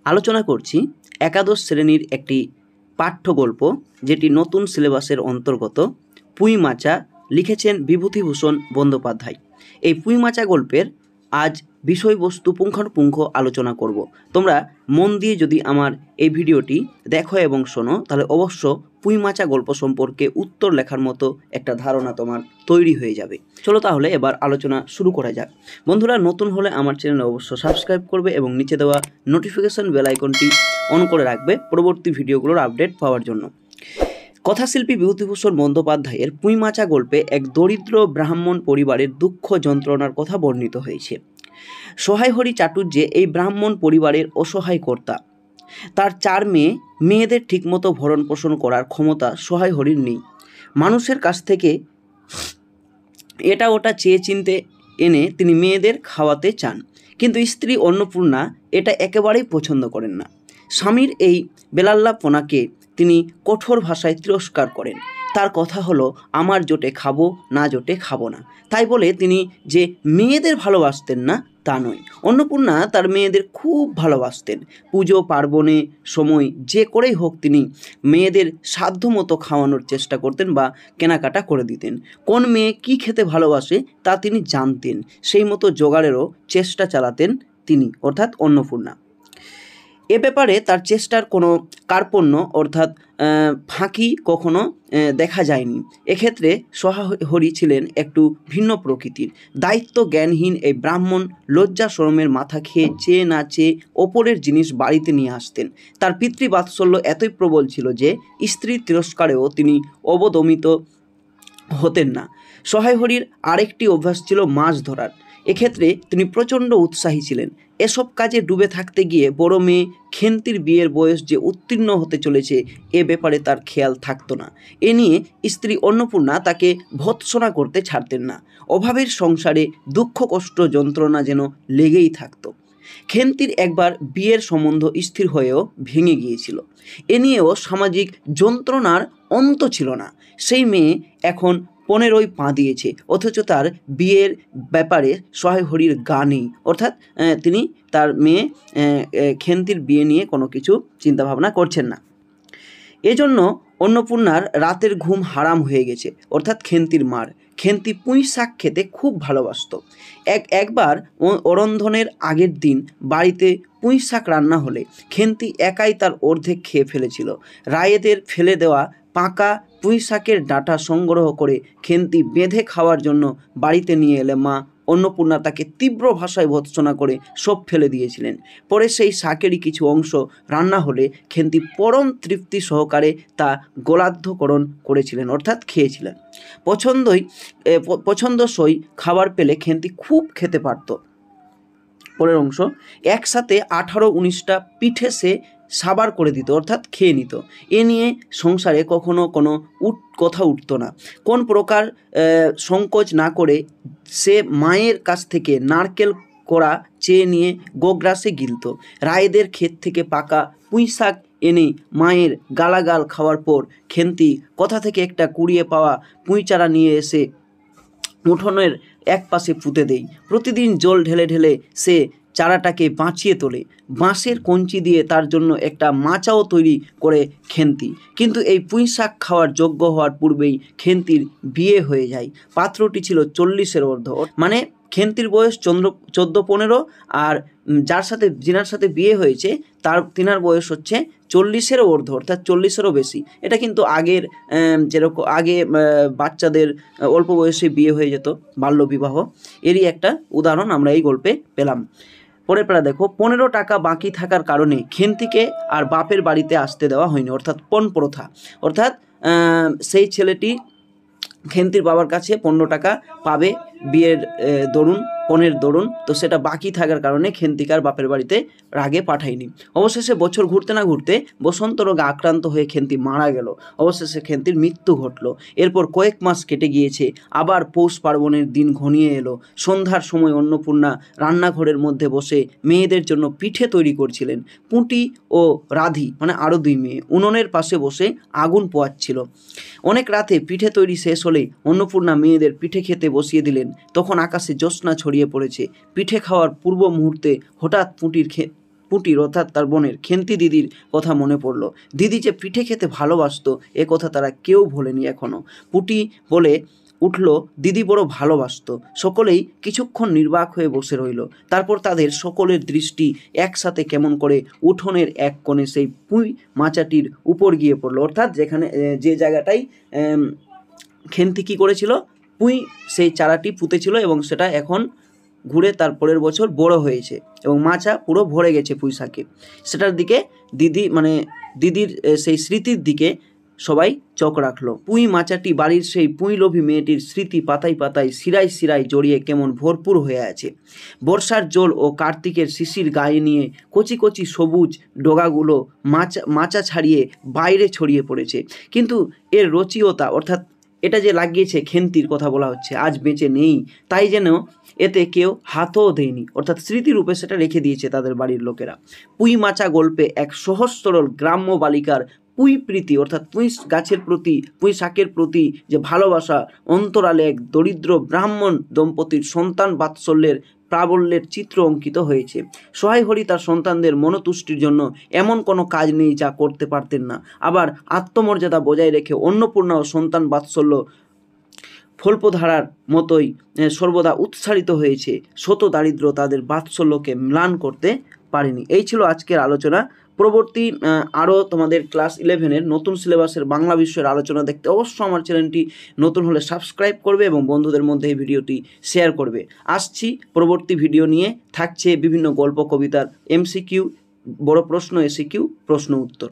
আলোচনা করছি একাদশ শ্রেণীর একটি পাঠ্যগল্প, যেটি নতুন সিলেবাসের অন্তর্গত। পুঁই মাচা লিখেছেন বিভূতিভূষণ বন্দ্যোপাধ্যায়। এই পুঁই মাচা গল্পের আজ বিষয়বস্তু পুঙ্খানুপুঙ্খ আলোচনা করব। তোমরা মন দিয়ে যদি আমার এই ভিডিওটি দেখো এবং শোনো, তাহলে অবশ্য পুঁই মাচা গল্প সম্পর্কে উত্তর লেখার মতো একটা ধারণা তোমার তৈরি হয়ে যাবে। চলো তাহলে এবার আলোচনা শুরু করা যাক। বন্ধুরা, নতুন হলে আমার চ্যানেলে অবশ্য সাবস্ক্রাইব করবে এবং নিচে দেওয়া নোটিফিকেশন বেল আইকনটি অন করে রাখবে পরবর্তী ভিডিওগুলোর আপডেট পাওয়ার জন্য। কথাশিল্পী বিভূতিভূষণ বন্দ্যোপাধ্যায়ের পুঁই মাচা গল্পে এক দরিদ্র ব্রাহ্মণ পরিবারের দুঃখ যন্ত্রণার কথা বর্ণিত হয়েছে। সহায় হরি চাটুর্যে এই ব্রাহ্মণ পরিবারের অসহায় কর্তা। তার 4 মেয়েদের ঠিকমতো ভরণ পোষণ করার ক্ষমতা সহায় হরির নেই। মানুষের কাছ থেকে এটা ওটা চেয়ে চিনতে এনে তিনি মেয়েদের খাওয়াতে চান, কিন্তু স্ত্রী অন্নপূর্ণা এটা একেবারেই পছন্দ করেন না। স্বামীর এই বেলাল্লাপনাকে তিনি কঠোর ভাষায় তিরস্কার করেন। তার কথা হলো, আমার জোটে খাবো, না জোটে খাবো না। তাই বলে তিনি যে মেয়েদের ভালোবাসতেন না তা নয়। অন্নপূর্ণা তার মেয়েদের খুব ভালোবাসতেন। পুজো পার্বণে সময় যে করেই হোক তিনি মেয়েদের সাধ্যমতো খাওয়ানোর চেষ্টা করতেন বা কেনাকাটা করে দিতেন। কোন মেয়ে কী খেতে ভালোবাসে তা তিনি জানতেন, সেই মতো জোগাড়েরও চেষ্টা চালাতেন তিনি, অর্থাৎ অন্নপূর্ণা। এ ব্যাপারে তার চেষ্টার কোনো কার্পণ্য অর্থাৎ ফাঁকি কখনো দেখা যায়নি। এক্ষেত্রে সহাহরি ছিলেন একটু ভিন্ন প্রকৃতির। দায়িত্ব জ্ঞানহীন এই ব্রাহ্মণ লজ্জা শরমের মাথা খেয়ে চেয়ে না চেয়ে ওপরের জিনিস বাড়িতে নিয়ে আসতেন। তার পিতৃবাৎসল্য এতই প্রবল ছিল যে স্ত্রীর তিরস্কারেও তিনি অবদমিত হতেন না। সহায় হরির আরেকটি অভ্যাস ছিল মাছ ধরার। এক্ষেত্রে তিনি প্রচণ্ড উৎসাহী ছিলেন। এসব কাজে ডুবে থাকতে গিয়ে বড় মেয়ে খেন্তির বিয়ের বয়স যে উত্তীর্ণ হতে চলেছে এ ব্যাপারে তার খেয়াল থাকতো না। এ নিয়ে স্ত্রী অন্নপূর্ণা তাকে ভৎসনা করতে ছাড়তেন না। অভাবের সংসারে দুঃখ কষ্ট যন্ত্রণা যেন লেগেই থাকতো। খেন্তির একবার বিয়ের সম্বন্ধ স্থির হয়েও ভেঙে গিয়েছিল। এ নিয়েও সামাজিক যন্ত্রণার অন্ত ছিল না। সেই মেয়ে এখন 15ই পা দিয়েছে, অথচ তার বিয়ের ব্যাপারে সহায় হরির গা নেই। অর্থাৎ তিনি তার মেয়ে খেন্তির বিয়ে নিয়ে কোনো কিছু চিন্তাভাবনা করছেন না। এজন্য অন্নপূর্ণার রাতের ঘুম হারাম হয়ে গেছে, অর্থাৎ খেন্তির মার। খেন্তি পুঁই শাক খেতে খুব ভালোবাসত। একবার অরন্ধনের আগের দিন বাড়িতে পুঁই শাক রান্না হলে খেন্তি একাই তার অর্ধেক খেয়ে ফেলেছিল। রায়েদের ফেলে দেওয়া পাকা পুঁই শাকের ডাঁটা সংগ্রহ করে খেন্তি বেঁধে খাওয়ার জন্য বাড়িতে নিয়ে এলে মা অন্নপূর্ণা তাকে তীব্র ভাষায় ভৎসনা করে সব ফেলে দিয়েছিলেন। পরে সেই শাকেরই কিছু অংশ রান্না হলে খেন্তি পরম তৃপ্তি সহকারে তা গোলার্ধকরণ করেছিলেন, অর্থাৎ খেয়েছিলেন। পছন্দসই খাবার পেলে খেন্তি খুব খেতে পারত। পরের অংশ, একসাথে 18-19টা পিঠে সে সাবার করে দিত, অর্থাৎ খেয়ে নিত। এ নিয়ে সংসারে কখনো কোনো কথা উঠতো না। কোন প্রকার সংকোচ না করে সে মায়ের কাছ থেকে নারকেল কোড়া চেয়ে নিয়ে গোগ্রাসে গিলত। রায়েদের ক্ষেত থেকে পাকা পুঁই শাক এনে মায়ের গালাগাল খাওয়ার পর খেন্তি কোথা থেকে একটা কুড়িয়ে পাওয়া পুঁই চারা নিয়ে এসে উঠোনের এক পাশে পুঁতে দেই। প্রতিদিন জল ঢেলে ঢেলে সে চারাটাকে বাঁচিয়ে তোলে। বাঁশের কঞ্চি দিয়ে তার জন্য একটা মাচাও তৈরি করে খেন্তি। কিন্তু এই পুঁই শাক খাওয়ার যোগ্য হওয়ার পূর্বেই খেন্তির বিয়ে হয়ে যায়। পাত্রটি ছিল 40-এর অর্ধ, মানে খেন্তির বয়স 14-15, আর যিনার সাথে বিয়ে হয়েছে তিনার বয়স হচ্ছে 40-এরও অর্ধ, অর্থাৎ 40-এরও বেশি। এটা কিন্তু আগের যেরকম আগে বাচ্চাদের অল্প বয়সে বিয়ে হয়ে যেত, বাল্যবিবাহ, এরই একটা উদাহরণ আমরা এই গল্পে পেলাম। পরের পারা দেখো, 15 টাকা বাকি থাকার কারণে খেন্তিকে আর বাপের বাড়িতে আসতে দেওয়া হয়নি, অর্থাৎ পণ প্রথা। অর্থাৎ সেই ছেলেটি খেন্তির বাবার কাছে 15 টাকা পাবে বিয়ের দরুন, পণের দরুন, তো সেটা বাকি থাকার কারণে খেন্তিকার বাপের বাড়িতে রাগে পাঠায়নি। অবশেষে বছর ঘুরতে না ঘুরতে বসন্ত রোগে আক্রান্ত হয়ে খেন্তি মারা গেল। অবশেষে খেন্তির মৃত্যু ঘটল। এরপর কয়েক মাস কেটে গিয়েছে। আবার পৌষ পার্বণের দিন ঘনিয়ে এলো। সন্ধ্যার সময় অন্নপূর্ণা রান্নাঘরের মধ্যে বসে মেয়েদের জন্য পিঠে তৈরি করছিলেন। পুঁটি ও রাধি, মানে আরও 2 মেয়ে, উনুনের পাশে বসে আগুন পোয়াচ্ছিল। অনেক রাতে পিঠে তৈরি শেষ হলে অন্নপূর্ণা মেয়েদের পিঠে খেতে বসিয়ে দিলেন। তখন আকাশে জ্যোৎস্না ছড়িয়ে পড়েছে। পিঠে খাওয়ার পূর্ব মুহূর্তে হঠাৎ পুঁটির পুটির অর্থাৎ তার বোনের খেন্তি দিদির কথা মনে পড়ল। দিদি যে পিঠে খেতে ভালোবাসতো এ কথা তারা কেউ ভোলেনি এখনও। পুটি বলে উঠল দিদি বড় ভালোবাসতো। সকলেই কিছুক্ষণ নির্বাক হয়ে বসে রইল। তারপর তাদের সকলের দৃষ্টি একসাথে কেমন করে উঠোনের এক কোণে সেই পুঁই মাচাটির উপর গিয়ে পড়লো, অর্থাৎ যেখানে যে জায়গাটায় খেন্তি কী করেছিল, পুঁই সেই চারাটি পুঁতেছিল এবং সেটা এখন ঘুরে তার পরের বছর বড় হয়েছে এবং মাচা পুরো ভরে গেছে পুঁই শাকে। সেটার দিকে দিদির সেই স্মৃতির দিকে সবাই চোখ রাখলো। পুঁই মাচাটি বাড়ির সেই পুঁইলোভী মেয়েটির স্মৃতি পাতায় পাতায় শিরায় শিরায় জড়িয়ে কেমন ভরপুর হয়ে আছে। বর্ষার জল ও কার্তিকের শিশির গায়ে নিয়ে কচি কচি সবুজ ডগাগুলো মাচা ছাড়িয়ে বাইরে ছড়িয়ে পড়েছে। কিন্তু এর রচিয়তা, অর্থাৎ এটা যে লাগিয়েছে খেন্তির কথা বলা হচ্ছে, আজ বেঁচে নেই, তাই যেন এতে কেউ হাতও দেয়নি, অর্থাৎ স্মৃতিরূপে সেটা রেখে দিয়েছে তাদের বাড়ির লোকেরা। পুঁই মাচা গল্পে এক সহজ সরল গ্রাম্য বালিকার পুঁই প্রীতি, অর্থাৎ পুঁই গাছের প্রতি, পুঁই শাকের প্রতি যে ভালোবাসা, অন্তরালে এক দরিদ্র ব্রাহ্মণ দম্পতির সন্তান বাৎসল্যের প্রাবল্যের চিত্র অঙ্কিত হয়েছে। সহায় হরি তার সন্তানদের মনোতুষ্টির জন্য এমন কোনো কাজ নেই যা করতে পারতেন না। আবার আত্মমর্যাদা বজায় রেখে অন্নপূর্ণা ও সন্তান বাৎসল্য ফল্পধারার মতোই সর্বদা উৎসারিত হয়েছে। শত দারিদ্র তাদের বাৎসল্যকে ম্লান করতে পারেনি। এই ছিল আজকের আলোচনা। পরবর্তী আরও তোমাদের ক্লাস 11-এর নতুন সিলেবাসের বাংলা বিষয়ের আলোচনা দেখতে অবশ্যই আমার চ্যানেলটি নতুন হলে সাবস্ক্রাইব করবে এবং বন্ধুদের মধ্যে এই ভিডিওটি শেয়ার করবে। আসছি পরবর্তী ভিডিও নিয়ে, থাকছে বিভিন্ন গল্প কবিতার MCQ, বড় প্রশ্ন, SQ, প্রশ্ন উত্তর।